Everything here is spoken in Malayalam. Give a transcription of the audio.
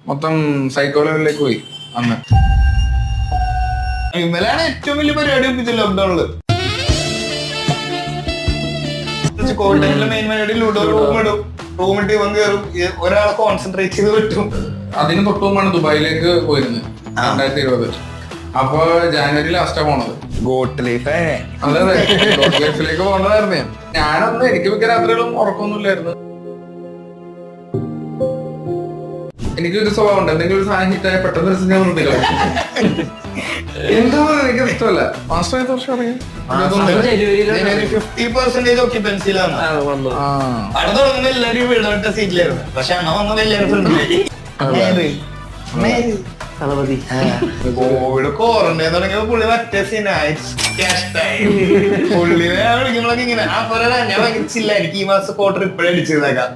മൊത്തം സൈക്കോ ലെവലിലേക്ക് പോയി അന്ന്. ഇന്നലെയാണ് ഏറ്റവും വലിയ പരിപാടി ഒപ്പിച്ചത് ലോക്ക്ഡൌണില്. കോവിഡ് ടൈമിലെ മെയിൻ പരിപാടി ലൂഡോ റൂം ഇടും, റൂമിട്ട് വന്ന് കയറും, ഒരാളെ കോൺസെൻട്രേറ്റ് ചെയ്ത് വിട്ടും. അതിന് തൊട്ടുമുമ്പാണ് ദുബായിലേക്ക് പോയിരുന്നത് 2020. അപ്പൊ ജാനുവരി ലാസ്റ്റാ പോണത്. Got life. അതെ അതെ, ലൈഫിലേക്ക് പോണതായിരുന്നു. ഞാനൊന്നും എനിക്ക് മിക്ക രാത്രികളും ഉറക്കൊന്നുമില്ലായിരുന്നു. എനിക്കൊരു സ്വഭാവം ഉണ്ട്, എന്തെങ്കിലും ഒരു സാധനം ഹിറ്റായ പെട്ടെന്ന് ഞാൻ നിർത്തില്ല. എന്തോ എനിക്ക് ഇഷ്ടമല്ല. മാസ്റ്റർ 5 വർഷം അറിയാം. 50% ഓക്യുപ്പൻസിയിലാണ്. അവിടെ തുടങ്ങുമ്പോ എല്ലാവരും വീടോട്ട സീറ്റിലായിരുന്നു. പക്ഷെ അണ്ണ വന്നത് എല്ലാവരും കോവിഡ് ക്വാറന്റൈൻ തുടങ്ങിയപ്പോ പുള്ളി മറ്റേ പുള്ളിനെ വിളിക്കുമ്പോഴൊക്കെ ഇങ്ങനെ ഞാൻ ഭയങ്കര ചില്ല, എനിക്ക് ഈ മാസം ക്വാർട്ടർ ഇപ്പോഴേ അടിച്ചേക്കാം.